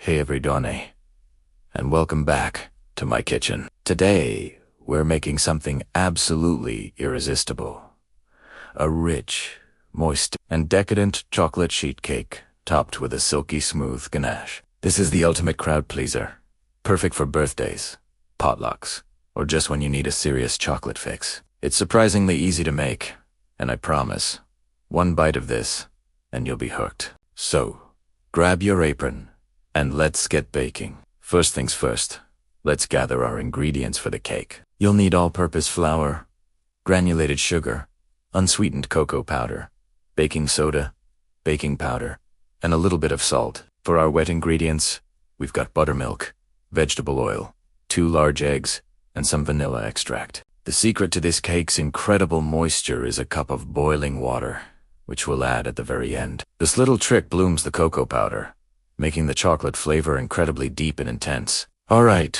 Hey everyone, and welcome back to my kitchen. Today, we're making something absolutely irresistible. A rich, moist, and decadent chocolate sheet cake topped with a silky smooth ganache. This is the ultimate crowd pleaser. Perfect for birthdays, potlucks, or just when you need a serious chocolate fix. It's surprisingly easy to make, and I promise, one bite of this, and you'll be hooked. So, grab your apron, and let's get baking. First things first, let's gather our ingredients for the cake. You'll need all-purpose flour, granulated sugar, unsweetened cocoa powder, baking soda, baking powder, and a little bit of salt. For our wet ingredients, we've got buttermilk, vegetable oil, 2 large eggs, and some vanilla extract. The secret to this cake's incredible moisture is a cup of boiling water, which we'll add at the very end. This little trick blooms the cocoa powder, making the chocolate flavor incredibly deep and intense. All right,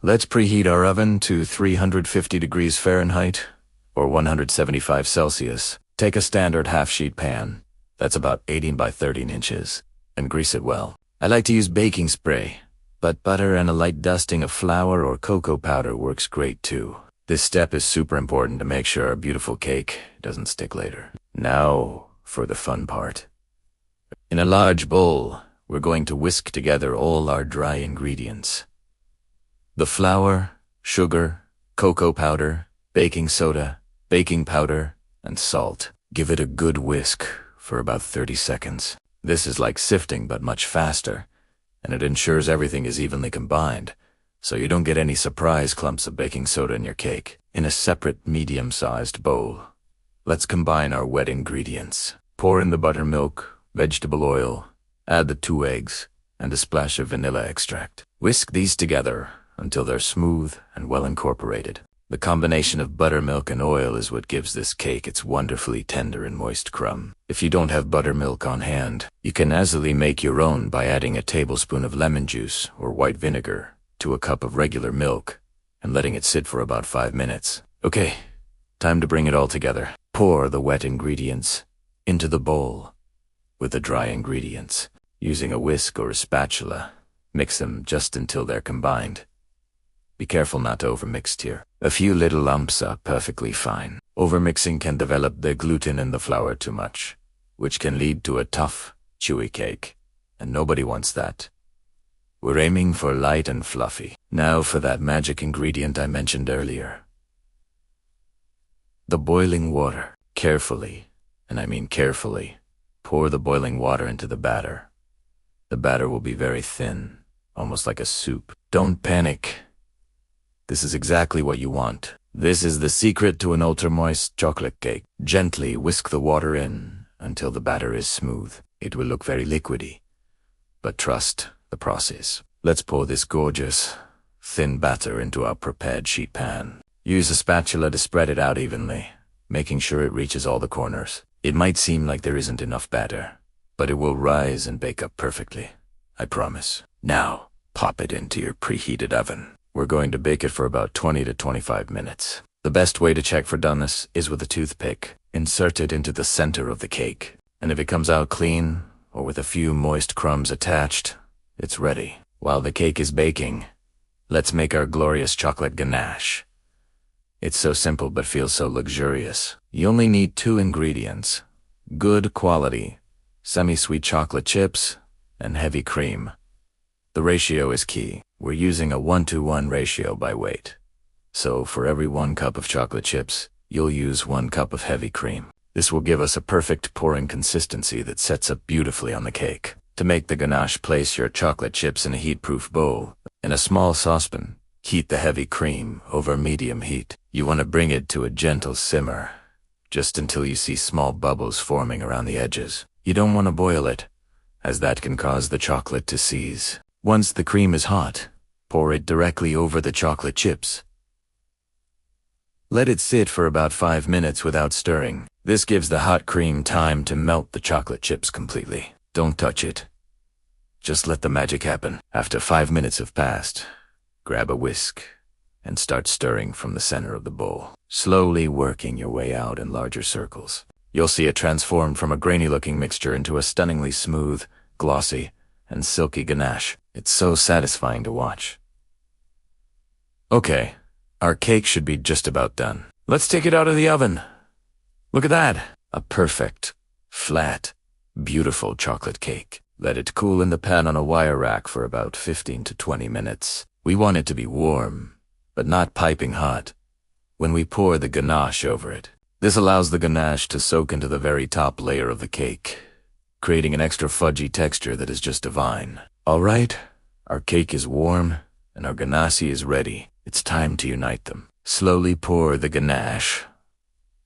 let's preheat our oven to 350 degrees Fahrenheit or 175 Celsius. Take a standard half-sheet pan, that's about 18 by 13 inches, and grease it well. I like to use baking spray, but butter and a light dusting of flour or cocoa powder works great too. This step is super important to make sure our beautiful cake doesn't stick later. Now for the fun part. In a large bowl, we're going to whisk together all our dry ingredients. The flour, sugar, cocoa powder, baking soda, baking powder, and salt. Give it a good whisk for about 30 seconds. This is like sifting but much faster, and it ensures everything is evenly combined, so you don't get any surprise clumps of baking soda in your cake. In a separate medium-sized bowl, let's combine our wet ingredients. Pour in the buttermilk, vegetable oil, add the 2 eggs, and a splash of vanilla extract. Whisk these together until they're smooth and well incorporated. The combination of buttermilk and oil is what gives this cake its wonderfully tender and moist crumb. If you don't have buttermilk on hand, you can easily make your own by adding a tablespoon of lemon juice or white vinegar to a cup of regular milk and letting it sit for about 5 minutes. Okay, time to bring it all together. Pour the wet ingredients into the bowl with the dry ingredients. Using a whisk or a spatula, mix them just until they're combined. Be careful not to overmix here. A few little lumps are perfectly fine. Overmixing can develop the gluten in the flour too much, which can lead to a tough, chewy cake, and nobody wants that. We're aiming for light and fluffy. Now for that magic ingredient I mentioned earlier. The boiling water. Carefully, and I mean carefully, pour the boiling water into the batter. The batter will be very thin, almost like a soup. Don't panic. This is exactly what you want. This is the secret to an ultra-moist chocolate cake. Gently whisk the water in until the batter is smooth. It will look very liquidy, but trust the process. Let's pour this gorgeous, thin batter into our prepared sheet pan. Use a spatula to spread it out evenly, making sure it reaches all the corners. It might seem like there isn't enough batter, but it will rise and bake up perfectly. I promise. Now, pop it into your preheated oven. We're going to bake it for about 20 to 25 minutes. The best way to check for doneness is with a toothpick. Insert it into the center of the cake, and if it comes out clean, or with a few moist crumbs attached, it's ready. While the cake is baking, let's make our glorious chocolate ganache. It's so simple but feels so luxurious. You only need 2 ingredients: good quality, semi-sweet chocolate chips, and heavy cream. The ratio is key. We're using a 1-to-1 ratio by weight. So for every 1 cup of chocolate chips, you'll use 1 cup of heavy cream. This will give us a perfect pouring consistency that sets up beautifully on the cake. To make the ganache, place your chocolate chips in a heat-proof bowl. In a small saucepan, heat the heavy cream over medium heat. You want to bring it to a gentle simmer, just until you see small bubbles forming around the edges. You don't want to boil it, as that can cause the chocolate to seize. Once the cream is hot, pour it directly over the chocolate chips. Let it sit for about 5 minutes without stirring. This gives the hot cream time to melt the chocolate chips completely. Don't touch it. Just let the magic happen. After 5 minutes have passed, grab a whisk and start stirring from the center of the bowl, slowly working your way out in larger circles. You'll see it transform from a grainy-looking mixture into a stunningly smooth, glossy, and silky ganache. It's so satisfying to watch. Okay, our cake should be just about done. Let's take it out of the oven. Look at that, a perfect, flat, beautiful chocolate cake. Let it cool in the pan on a wire rack for about 15 to 20 minutes. We want it to be warm, but not piping hot. When we pour the ganache over it, this allows the ganache to soak into the very top layer of the cake, creating an extra fudgy texture that is just divine. All right, our cake is warm and our ganache is ready. It's time to unite them. Slowly pour the ganache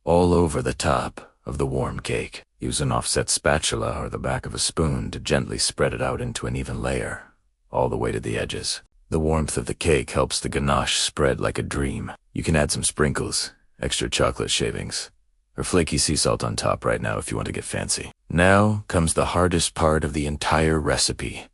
all over the top of the warm cake. Use an offset spatula or the back of a spoon to gently spread it out into an even layer, all the way to the edges. The warmth of the cake helps the ganache spread like a dream. You can add some sprinkles, extra chocolate shavings, or flaky sea salt on top right now if you want to get fancy. Now comes the hardest part of the entire recipe.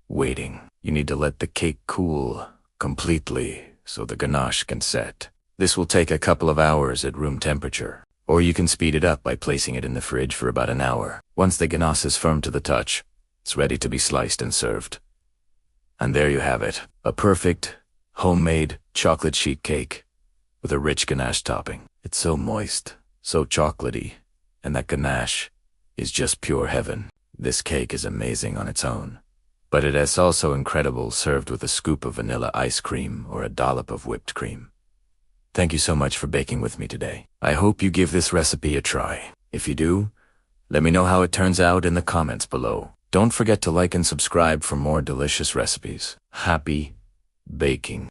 Waiting. You need to let the cake cool completely so the ganache can set. This will take a couple of hours at room temperature, or you can speed it up by placing it in the fridge for about an hour. Once the ganache is firm to the touch, it's ready to be sliced and served. And there you have it, a perfect, homemade chocolate sheet cake with a rich ganache topping. It's so moist, so chocolatey, and that ganache is just pure heaven. This cake is amazing on its own, but it is also incredible served with a scoop of vanilla ice cream or a dollop of whipped cream. Thank you so much for baking with me today. I hope you give this recipe a try. If you do, let me know how it turns out in the comments below. Don't forget to like and subscribe for more delicious recipes. Happy baking.